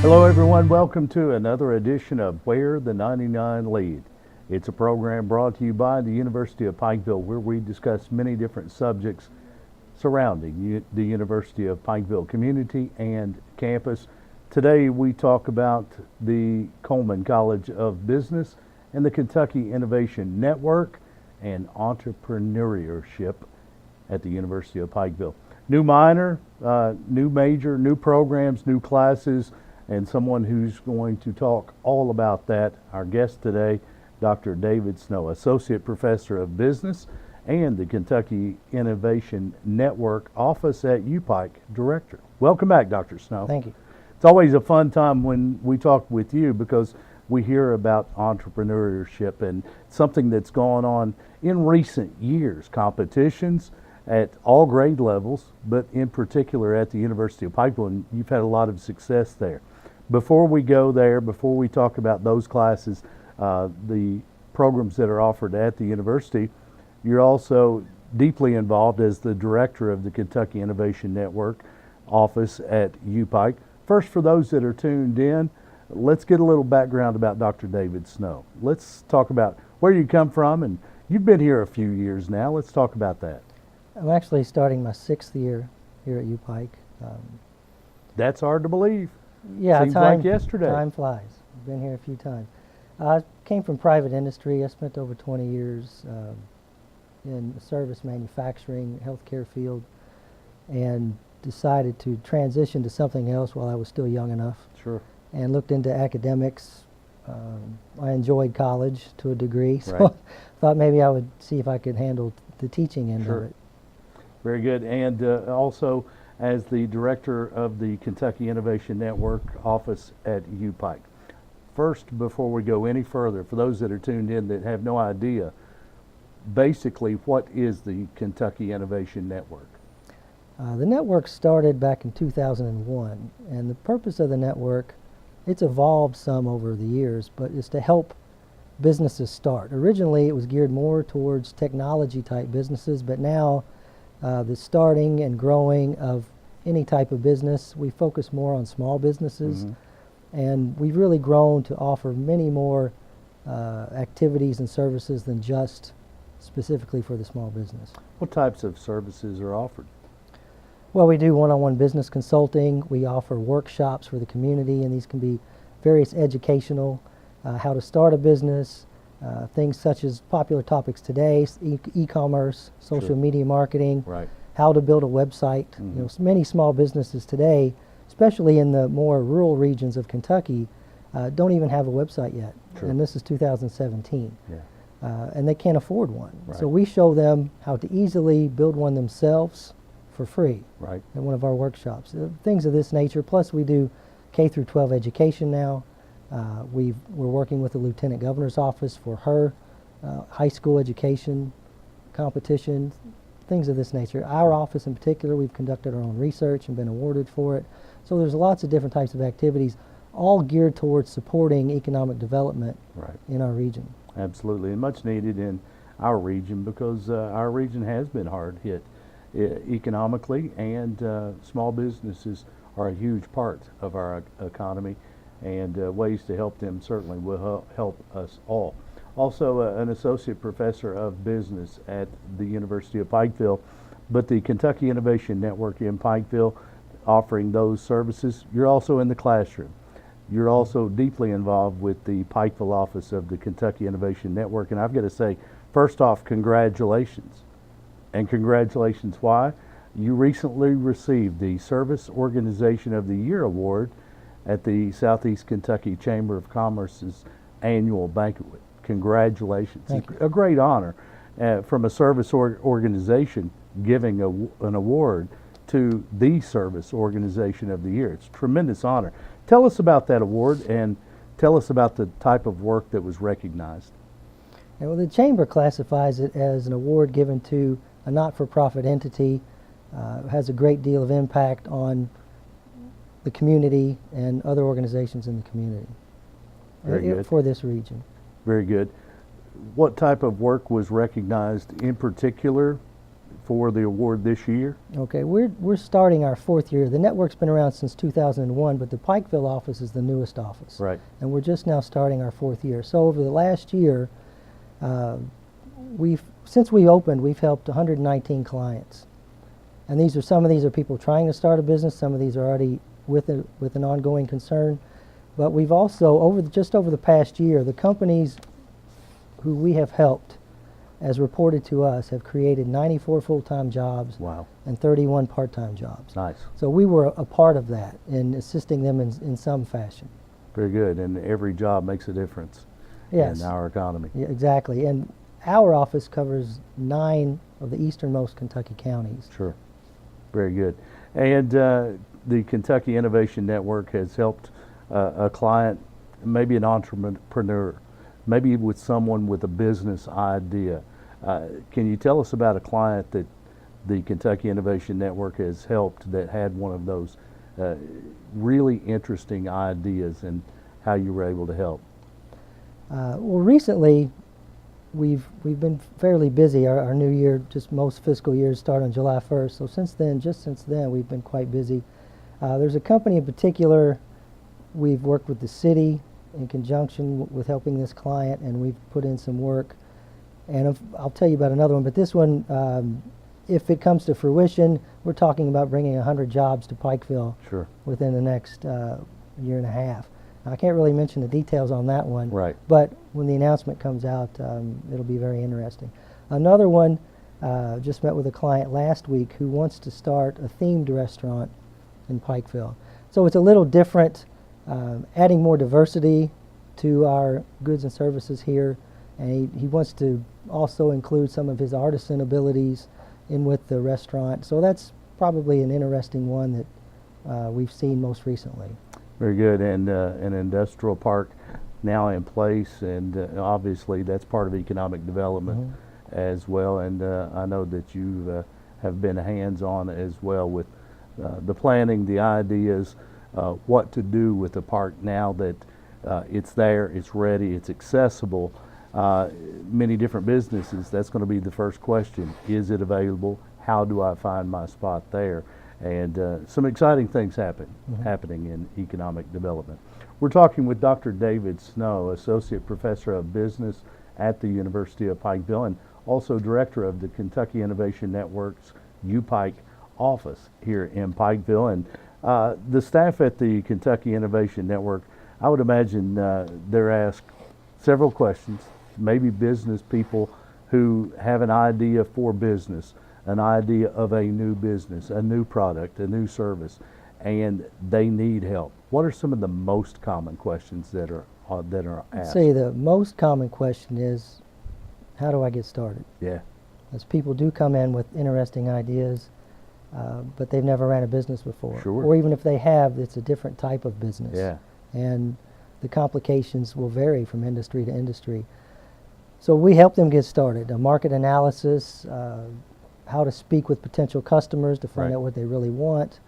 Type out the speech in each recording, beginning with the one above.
Hello everyone, welcome to another edition of Where the 99 Lead. It's a program brought to you by the University of Pikeville where we discuss many different subjects surrounding the University of Pikeville community and campus. Today we talk about the Coleman College of Business and the Kentucky Innovation Network and entrepreneurship at the University of Pikeville. New minor, new major, new programs, new classes, and someone who's going to talk all about that, our guest today, Dr. David Snow, Associate Professor of Business and the Kentucky Innovation Network Office at UPike Director. Welcome back, Dr. Snow. Thank you. It's always a fun time when we talk with you because we hear about entrepreneurship and something that's gone on in recent years, competitions at all grade levels, but in particular at the University of Pikeville, and you've had a lot of success there. Before we go there, before we talk about those classes, the programs that are offered at the university, you're also deeply involved as the director of the Kentucky Innovation Network office at UPike. First, for those that are tuned in, let's get a little background about Dr. David Snow. Let's talk about where you come from, and you've been here a few years now. Let's talk about that. I'm actually starting my 6th year here at UPike. That's hard to believe. Yeah, Seems like yesterday. Time flies. I've been here a few times. I came from private industry. I spent over 20 years in the service manufacturing, healthcare field, and decided to transition to something else while I was still young enough. Sure. And looked into academics. I enjoyed college to a degree, so Right. thought maybe I would see if I could handle the teaching end Sure. of it. Very good. And also as the director of the Kentucky Innovation Network office at UPike. First, before we go any further, for those that are tuned in that have no idea, basically what is the Kentucky Innovation Network? The network started back in 2001, and the purpose of the network, it's evolved some over the years, but is to help businesses start. Originally, it was geared more towards technology type businesses, but now the starting and growing of any type of business, we focus more on small businesses, and we've really grown to offer many more activities and services than just specifically for the small business. What types of services are offered? Well, we do one-on-one business consulting. We offer workshops for the community, and these can be various educational, how to start a business, things such as popular topics today, e-commerce, social Sure. media marketing, Right. how to build a website. You know, many small businesses today, especially in the more rural regions of Kentucky, don't even have a website yet. True. And this is 2017. Yeah. And they can't afford one. Right. So we show them how to easily build one themselves for free Right. at one of our workshops. Things of this nature. Plus we do K through 12 education now. We're working with the Lieutenant Governor's office for her high school education competition, things of this nature. Our office in particular, we've conducted our own research and been awarded for it. So there's lots of different types of activities, all geared towards supporting economic development Right. in our region. Absolutely, and much needed in our region because our region has been hard hit economically, and small businesses are a huge part of our economy, and ways to help them certainly will help us all. Also, an associate professor of business at the University of Pikeville, but the Kentucky Innovation Network in Pikeville offering those services. You're also in the classroom. You're also deeply involved with the Pikeville office of the Kentucky Innovation Network, and I've got to say, first off, congratulations. And congratulations, why? You recently received the Service Organization of the Year Award at the Southeast Kentucky Chamber of Commerce's annual banquet. Congratulations. Thank you. A great honor from a service organization giving an award to the Service Organization of the Year. It's a tremendous honor. Tell us about that award and tell us about the type of work that was recognized. And well, the Chamber classifies it as an award given to a not-for-profit entity. Has a great deal of impact on the community and other organizations in the community. Very good. For this region. Very good. What type of work was recognized in particular for the award this year? Okay, we're starting our 4th year. The network's been around since 2001, but the Pikeville office is the newest office. Right. And we're just now starting our 4th year. So over the last year, since we opened, we've helped 119 clients. And some of these are people trying to start a business. Some of these are already with an ongoing concern. But we've also, just over the past year, the companies who we have helped, as reported to us, have created 94 full-time jobs. Wow. And 31 part-time jobs. Nice. So we were a part of that in assisting them in some fashion. Very good. And every job makes a difference Yes. in our economy. Yeah, exactly. And our office covers 9 of the easternmost Kentucky counties. Sure. Very good. And the Kentucky Innovation Network has helped a client, maybe an entrepreneur, maybe with someone with a business idea. Can you tell us about a client that the Kentucky Innovation Network has helped that had one of those really interesting ideas and how you were able to help? Well, recently, we've been fairly busy. Our new year, just most fiscal years start on July 1st. So since then, we've been quite busy. There's a company in particular, we've worked with the city in conjunction with helping this client, and we've put in some work. And I'll tell you about another one, but this one, if it comes to fruition, we're talking about bringing 100 jobs to Pikeville. Sure. Within the next year and a half. I can't really mention the details on that one, Right. but when the announcement comes out, it'll be very interesting. Another one, just met with a client last week who wants to start a themed restaurant in Pikeville. So it's a little different, adding more diversity to our goods and services here, and he wants to also include some of his artisan abilities in with the restaurant. So that's probably an interesting one that we've seen most recently. Very good. And an industrial park now in place, and obviously that's part of economic development as well. And I know that you have been hands-on as well with the planning, the ideas, what to do with the park now that it's there, it's ready, it's accessible. Many different businesses, that's going to be the first question. Is it available? How do I find my spot there? And some exciting things happening in economic development. We're talking with Dr. David Snow, Associate Professor of Business at the University of Pikeville and also Director of the Kentucky Innovation Network's UPike office here in Pikeville. And the staff at the Kentucky Innovation Network, I would imagine they're asked several questions, maybe business people who have an idea for business, an idea of a new business, a new product, a new service, and they need help. What are some of the most common questions that are asked? I'd say the most common question is, how do I get started? Yeah. As people do come in with interesting ideas, but they've never ran a business before. Sure. Or even if they have, it's a different type of business. Yeah. And the complications will vary from industry to industry. So we help them get started. A market analysis, how to speak with potential customers to find Right. out what they really want,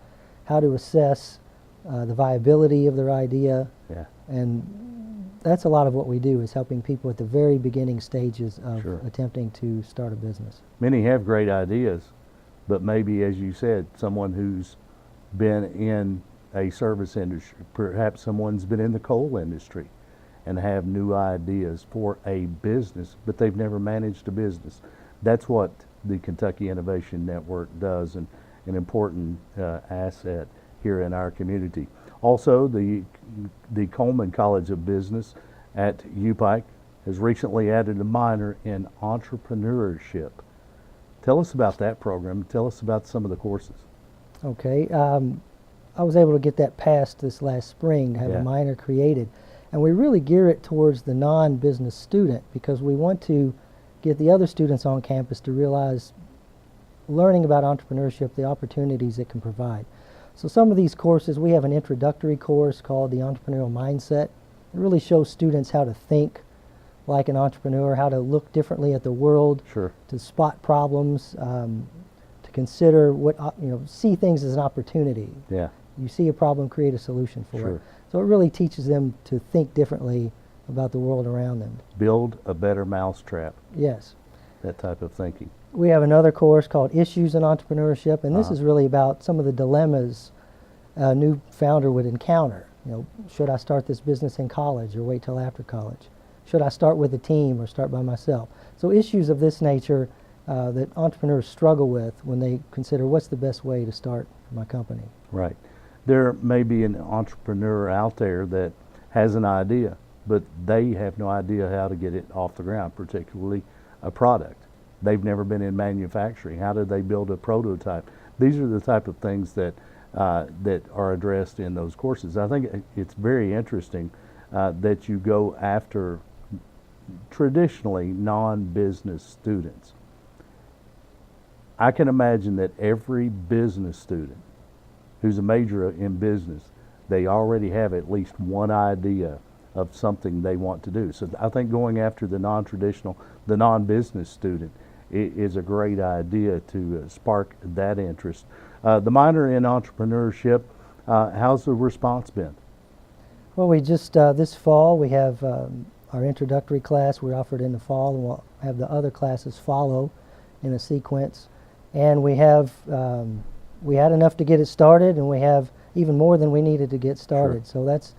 how to assess the viability of their idea. Yeah. And that's a lot of what we do, is helping people at the very beginning stages of Sure. attempting to start a business. Many have great ideas, but maybe, as you said, someone who's been in a service industry, perhaps someone's been in the coal industry and have new ideas for a business, but they've never managed a business. That's what the Kentucky Innovation Network does, and an important asset here in our community. Also, the Coleman College of Business at UPike has recently added a minor in entrepreneurship. Tell us about that program. Tell us about some of the courses. Okay, I was able to get that passed this last spring to have Yeah. a minor created. And we really gear it towards the non-business student because we want to get the other students on campus to realize learning about entrepreneurship, the opportunities it can provide. So some of these courses, we have an introductory course called the Entrepreneurial Mindset. It really shows students how to think like an entrepreneur, how to look differently at the world, Sure. to spot problems, to consider see things as an opportunity. Yeah. You see a problem, create a solution for Sure. it. So it really teaches them to think differently about the world around them. Build a better mousetrap, Yes. that type of thinking. We have another course called Issues in Entrepreneurship, and this is really about some of the dilemmas a new founder would encounter. You know, should I start this business in college or wait till after college? Should I start with a team or start by myself? So issues of this nature that entrepreneurs struggle with when they consider what's the best way to start my company. Right. There may be an entrepreneur out there that has an idea, but they have no idea how to get it off the ground, particularly a product. They've never been in manufacturing. How do they build a prototype? These are the type of things that that are addressed in those courses. I think it's very interesting that you go after traditionally non-business students. I can imagine that every business student who's a major in business, they already have at least one idea of something they want to do. So I think going after the non-traditional, the non-business student is a great idea to spark that interest. The minor in entrepreneurship, how's the response been? Well, we just, this fall, we have our introductory class we offered in the fall, and we'll have the other classes follow in a sequence. And we have, we had enough to get it started, and we have even more than we needed to get started. Sure. So that's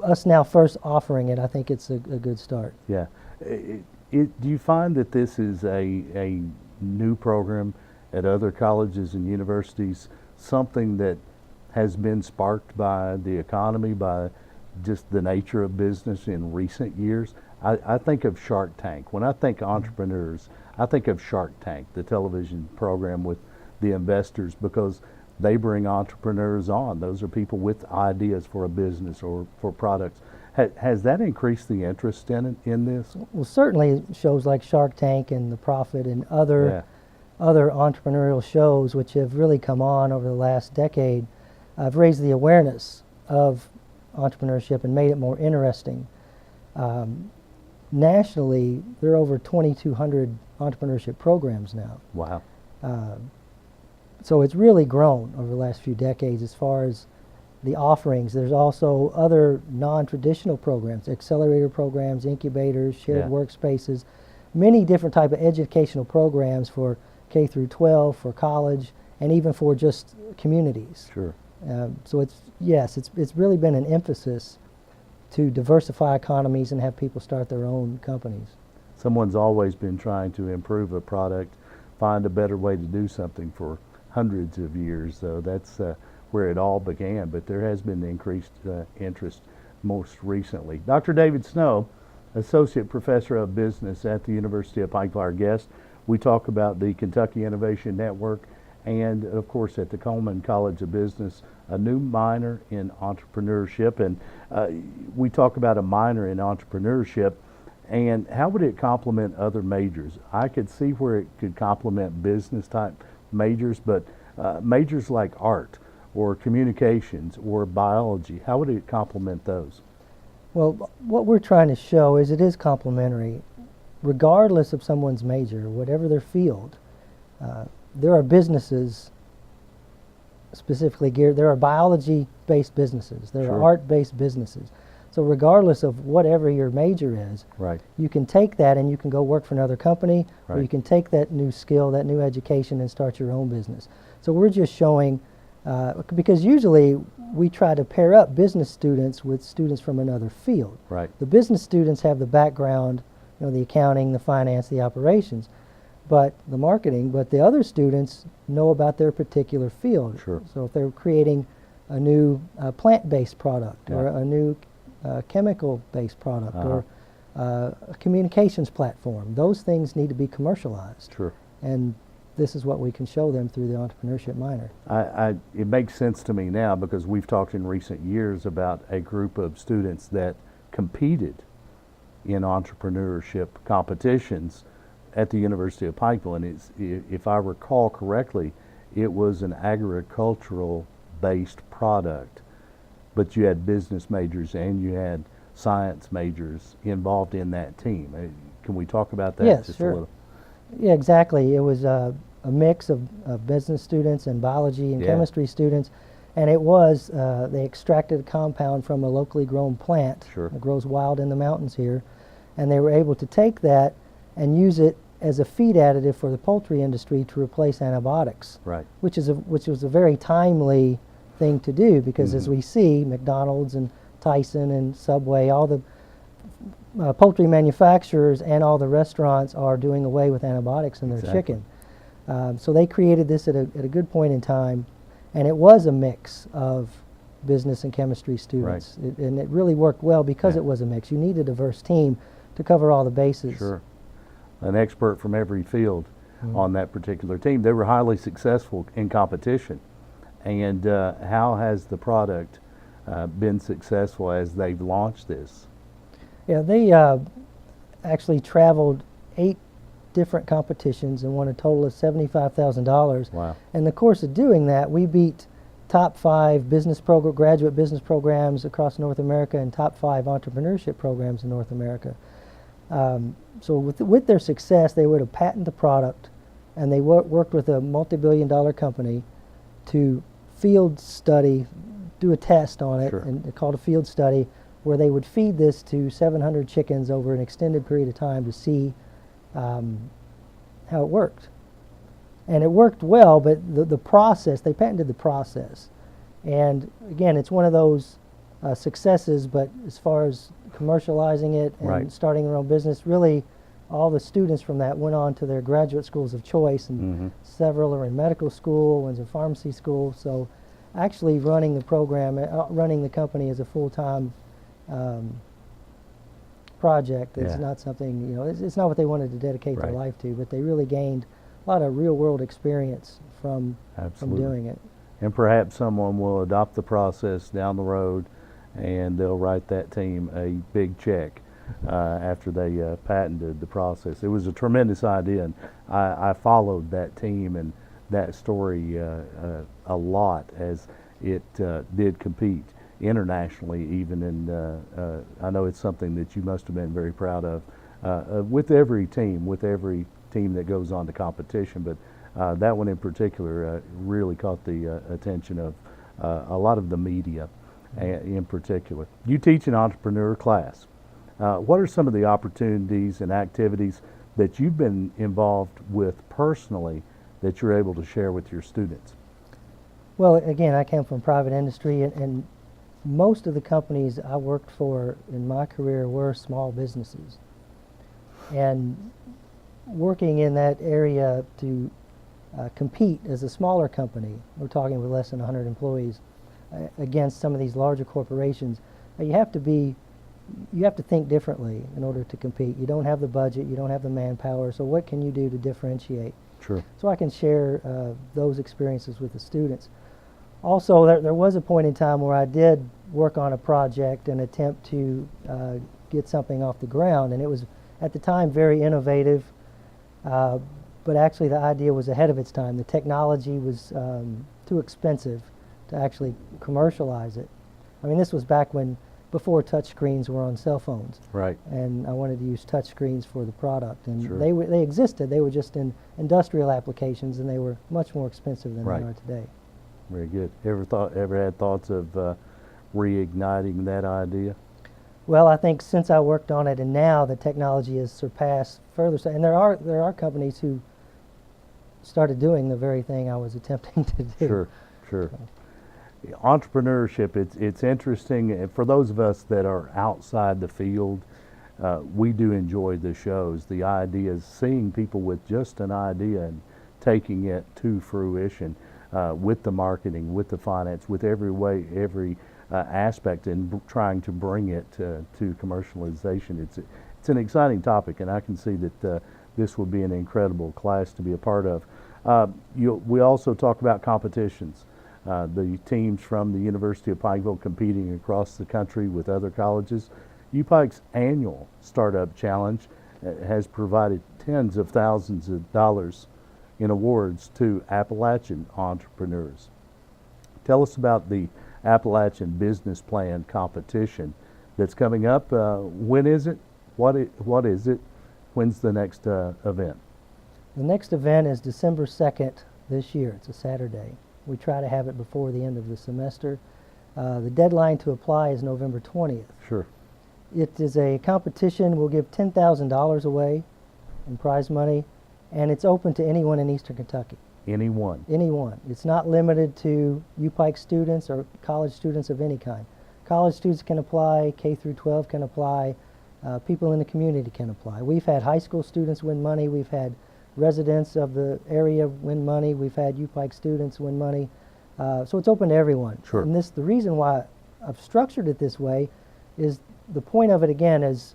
us now first offering it. I think it's a good start. Yeah. Do you find that this is a new program at other colleges and universities, something that has been sparked by the economy, by just the nature of business in recent years? I think of Shark Tank. When I think entrepreneurs, I think of Shark Tank, the television program with the investors, because they bring entrepreneurs on. Those are people with ideas for a business or for products. Has that increased the interest in this? Well, certainly shows like Shark Tank and The Profit and other entrepreneurial shows which have really come on over the last decade have raised the awareness of entrepreneurship and made it more interesting. Nationally, there are over 2,200 entrepreneurship programs now. Wow. So it's really grown over the last few decades as far as the offerings. There's also other non-traditional programs, accelerator programs, incubators, shared workspaces, many different type of educational programs for K through 12, for college, and even for just communities. Sure. So it's really been an emphasis to diversify economies and have people start their own companies. Someone's always been trying to improve a product, find a better way to do something for hundreds of years. So that's where it all began, but there has been increased interest most recently. Dr. David Snow, Associate Professor of Business at the University of Pikeville, our guest. We talk about the Kentucky Innovation Network and, of course, at the Coleman College of Business, a new minor in entrepreneurship. And we talk about a minor in entrepreneurship and how would it complement other majors? I could see where it could complement business type majors, but majors like art or communications or biology, how would it complement those? Well, what we're trying to show is it is complementary. Regardless of someone's major, whatever their field, there are businesses specifically geared, there are biology-based businesses, there are art-based businesses. So regardless of whatever your major is, you can take that and you can go work for another company, or you can take that new skill, that new education, and start your own business. So we're just showing, because usually we try to pair up business students with students from another field. The business students have the background, you know, the accounting, the finance, the operations, but the marketing, but the other students know about their particular field. So if they're creating a new plant-based product or a new chemical-based product or a communications platform, those things need to be commercialized. And this is what we can show them through the entrepreneurship minor. It makes sense to me now because we've talked in recent years about a group of students that competed in entrepreneurship competitions at the University of Pikeville, and if I recall correctly, it was an agricultural-based product, but you had business majors and you had science majors involved in that team. Can we talk about that Yes, just sure. a little? Yeah, exactly. It was a mix of business students and biology and chemistry students, and it was, they extracted a compound from a locally grown plant that grows wild in the mountains here, and they were able to take that and use it as a feed additive for the poultry industry to replace antibiotics, Right. which was a very timely thing to do, because as we see, McDonald's and Tyson and Subway, all the poultry manufacturers and all the restaurants are doing away with antibiotics in their Exactly. chicken. So they created this at a good point in time, and it was a mix of business and chemistry students. And it really worked well because Yeah. it was a mix. You need a diverse team to cover all the bases. Sure. An expert from every field on that particular team. They were highly successful in competition. And how has the product been successful as they've launched this? Yeah, they actually traveled 8 different competitions and won a total of $75,000. Wow. In the course of doing that, we beat top 5 graduate business programs across North America and top 5 entrepreneurship programs in North America. So with their success, they would have patented the product, and they worked with a multi-billion-dollar company to field study, do a test on it, Sure. and called a field study, where they would feed this to 700 chickens over an extended period of time to see how it worked. And it worked well, but the process, they patented the process. And again, it's one of those successes, but as far as commercializing it and Right. starting their own business, really all the students from that went on to their graduate schools of choice, and several are in medical school, one's in pharmacy school. So actually running the program, running the company as a full-time project is Yeah. not something, it's not what they wanted to dedicate their Right. life to, but they really gained a lot of real-world experience from Absolutely. doing it. And perhaps someone will adopt the process down the road, and they'll write that team a big check after they patented the process. It was a tremendous idea, and I followed that team and that story a lot as it did compete internationally even, and I know it's something that you must have been very proud of with every team that goes on to competition, but that one in particular really caught the attention of a lot of the media in particular. You teach an entrepreneur class. What are some of the opportunities and activities that you've been involved with personally that you're able to share with your students? Well, again, I came from private industry, and most of the companies I worked for in my career were small businesses. And working in that area to compete as a smaller company, we're talking with less than 100 employees, against some of these larger corporations, you have to think differently in order to compete. You don't have the budget, you don't have the manpower, so what can you do to differentiate? Sure. So I can share those experiences with the students. Also, there was a point in time where I did work on a project and attempt to get something off the ground, and it was at the time very innovative, but actually the idea was ahead of its time. The technology was too expensive to actually commercialize it. I mean, this was back before touchscreens were on cell phones. Right. And I wanted to use touchscores for the product, and Sure. they existed. They were just in industrial applications, and they were much more expensive than Right. they are today. Very good. Ever had thoughts of reigniting that idea? Well, I think since I worked on it, and now the technology has surpassed further. And there are companies who started doing the very thing I was attempting to do. Sure, sure. Entrepreneurship, it's interesting. And for those of us that are outside the field, we do enjoy the shows. The ideas, seeing people with just an idea and taking it to fruition with the marketing, with the finance, with every aspect, and trying to bring it to commercialization. It's an exciting topic, and I can see that this will be an incredible class to be a part of. We also talk about competitions. The teams from the University of Pikeville competing across the country with other colleges. UPike's annual Startup Challenge has provided tens of thousands of dollars in awards to Appalachian entrepreneurs. Tell us about the Appalachian Business Plan competition that's coming up. When is it? What is it? When's the next event? The next event is December 2nd this year. It's a Saturday. We try to have it before the end of the semester. The deadline to apply is November 20th. Sure. It is a competition. We'll give $10,000 away in prize money. and it's open to anyone in Eastern Kentucky. Anyone. Anyone. It's not limited to UPike students or college students of any kind. College students can apply, K through 12 can apply, people in the community can apply. We've had high school students win money, we've had residents of the area win money, we've had UPike students win money. So it's open to everyone. Sure. And the reason why I've structured it this way is the point of it again is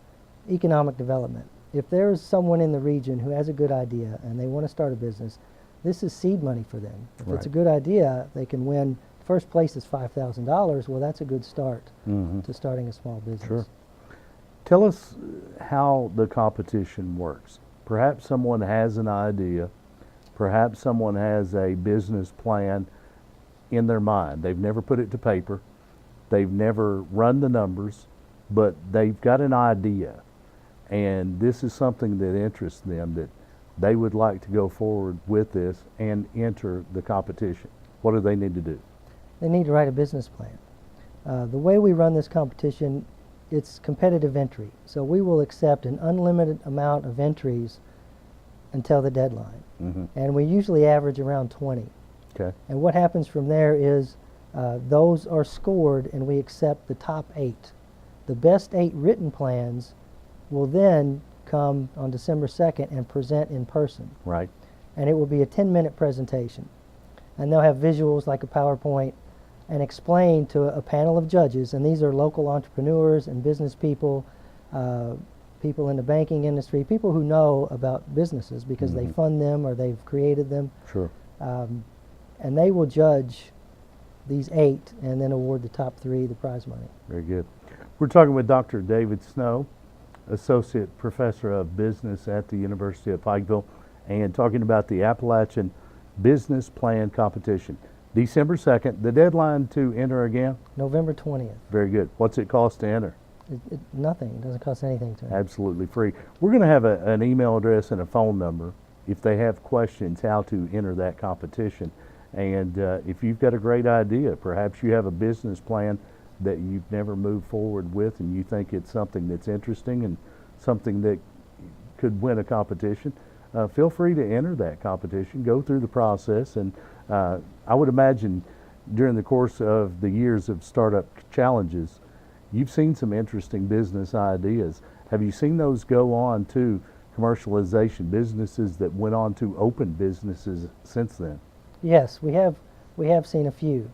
economic development. If there's someone in the region who has a good idea and they want to start a business, this is seed money for them. If it's a Right. good idea, they can win. First place is $5,000. Well, that's a good start Mhm. to starting a small business. Sure. Tell us how the competition works. Perhaps someone has an idea, perhaps someone has a business plan in their mind. They've never put it to paper, they've never run the numbers, but they've got an idea. And this is something that interests them, that they would like to go forward with this and enter the competition. What do they need to do? They need to write a business plan. The way we run this competition, it's competitive entry. So we will accept an unlimited amount of entries until the deadline. Mm-hmm. And we usually average around 20. Okay. And what happens from there is those are scored and we accept the top 8. The best 8 written plans will then come on December 2nd and present in person. Right. And it will be a 10-minute presentation. And they'll have visuals like a PowerPoint and explain to a panel of judges, and these are local entrepreneurs and business people, people in the banking industry, people who know about businesses because they fund them or they've created them. Sure. And they will judge these 8 and then award the top 3 the prize money. Very good. We're talking with Dr. David Snow, Associate Professor of Business at the University of Pikeville, and talking about the Appalachian Business Plan Competition. December 2nd, the deadline to enter again? November 20th. Very good. What's it cost to enter? Nothing. It doesn't cost anything to enter. Absolutely free. We're going to have an email address and a phone number if they have questions how to enter that competition. And if you've got a great idea, perhaps you have a business plan that you've never moved forward with and you think it's something that's interesting and something that could win a competition, feel free to enter that competition, go through the process. And I would imagine during the course of the years of startup challenges, you've seen some interesting business ideas. Have you seen those go on to commercialization, businesses that went on to open businesses since then? Yes, we have seen a few.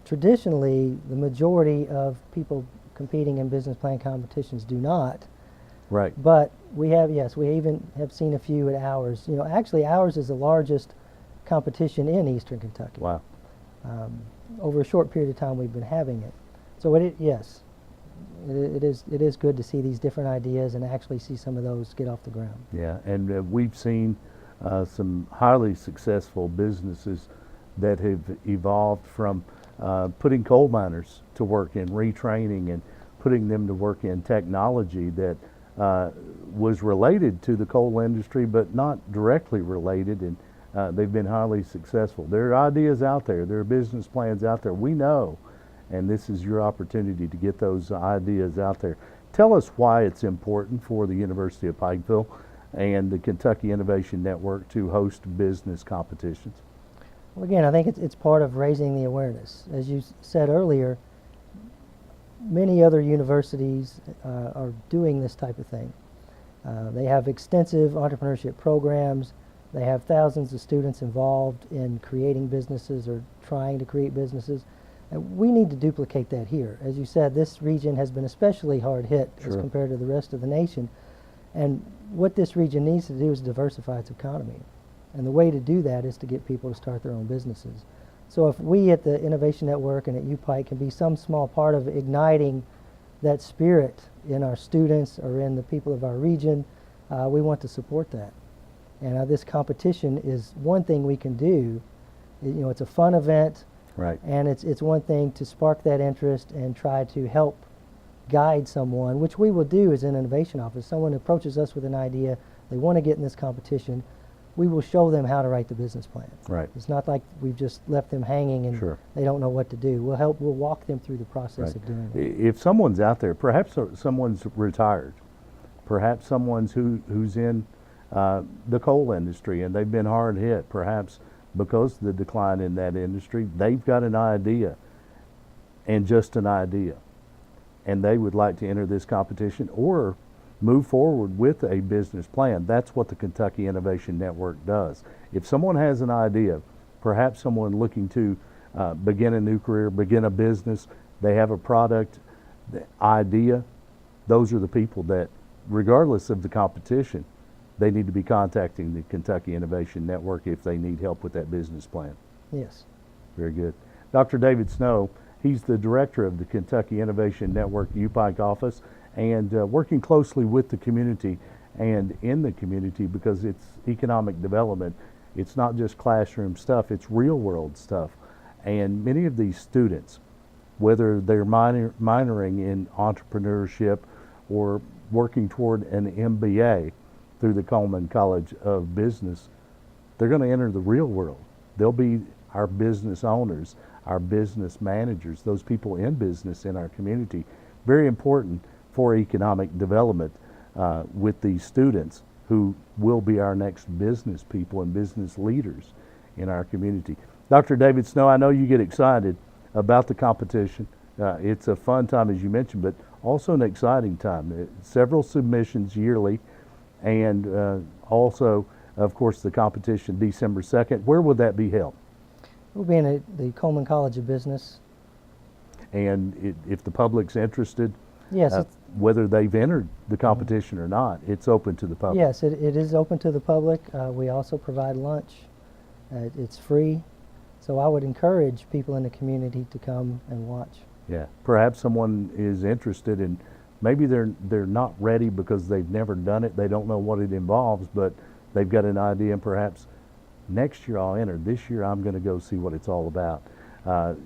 Traditionally, the majority of people competing in business plan competitions do not. Right. But we have, yes, we even have seen a few at ours. You know, actually ours is the largest competition in Eastern Kentucky. Wow. Over a short period of time we've been having it. So yes, it is good to see these different ideas and actually see some of those get off the ground. Yeah, and we've seen some highly successful businesses that have evolved from putting coal miners to work in retraining and putting them to work in technology that was related to the coal industry but not directly related, and they've been highly successful. There are ideas out there, there are business plans out there, we know, and this is your opportunity to get those ideas out there. Tell us why it's important for the University of Pikeville and the Kentucky Innovation Network to host business competitions. Well, again, I think it's part of raising the awareness. As you said earlier, many other universities are doing this type of thing. They have extensive entrepreneurship programs. They have thousands of students involved in creating businesses or trying to create businesses. And we need to duplicate that here. As you said, this region has been especially hard hit as compared to the rest of the nation. And what this region needs to do is diversify its economy. And the way to do that is to get people to start their own businesses. So if we at the Innovation Network and at UPike can be some small part of igniting that spirit in our students or in the people of our region, we want to support that. And this competition is one thing we can do. You know, it's a fun event, right? And it's one thing to spark that interest and try to help guide someone, which we will do as an innovation office. Someone approaches us with an idea, they want to get in this competition, we will show them how to write the business plan. Right. It's not like we've just left them hanging and they don't know what to do. We'll walk them through the process of doing it. If someone's out there, perhaps someone's retired, perhaps someone's who's in the coal industry, and they've been hard hit, perhaps because of the decline in that industry. They've got an idea, and just an idea, and they would like to enter this competition or move forward with a business plan. That's what the Kentucky Innovation Network does. If someone has an idea, perhaps someone looking to begin a new career, begin a business, they have a product, the idea, those are the people that, regardless of the competition, they need to be contacting the Kentucky Innovation Network if they need help with that business plan. Yes. Very good. Dr. David Snow, he's the director of the Kentucky Innovation Network UPike office, and working closely with the community and in the community, because it's economic development. It's not just classroom stuff, it's real world stuff. And many of these students, whether they're minoring in entrepreneurship or working toward an MBA through the Coleman College of Business, they're going to enter the real world. They'll be our business owners, our business managers, those people in business in our community. Very important for economic development with these students who will be our next business people and business leaders in our community. Dr. David Snow, I know you get excited about the competition. It's a fun time, as you mentioned, but also an exciting time. Several submissions yearly, and also, of course, the competition December 2nd. Where will that be held? We'll be in the Coleman College of Business. And if the public's interested, Yes. whether they've entered the competition or not, it's open to the public. Yes, it is open to the public. We also provide lunch. It's free. So I would encourage people in the community to come and watch. Yeah, perhaps someone is interested, and maybe they're not ready because they've never done it. They don't know what it involves, but they've got an idea, and perhaps next year I'll enter. This year I'm going to go see what it's all about.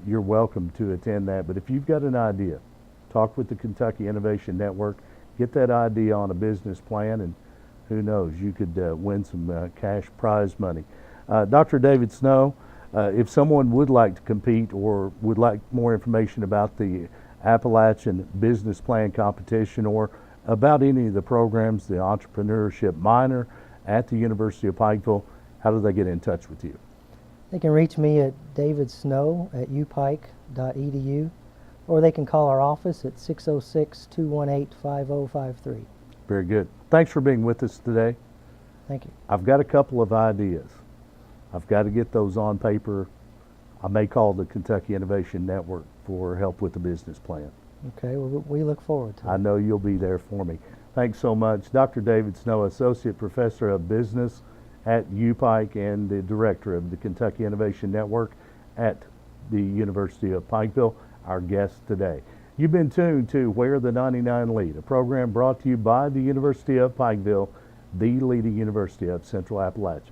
You're welcome to attend that, but if you've got an idea, talk with the Kentucky Innovation Network, get that idea on a business plan, and who knows, you could win some cash prize money. Dr. David Snow, if someone would like to compete or would like more information about the Appalachian Business Plan Competition or about any of the programs, the Entrepreneurship Minor at the University of Pikeville, how do they get in touch with you? They can reach me at davidsnow@upike.edu, or they can call our office at 606-218-5053. Very good. Thanks for being with us today. Thank you. I've got a couple of ideas. I've got to get those on paper. I may call the Kentucky Innovation Network for help with the business plan. Okay, well, we look forward to it. I know you'll be there for me. Thanks so much. Dr. David Snow, Associate Professor of Business at UPike and the Director of the Kentucky Innovation Network at the University of Pikeville, our guest today. You've been tuned to Where the 99 Lead, a program brought to you by the University of Pikeville, the leading university of Central Appalachia.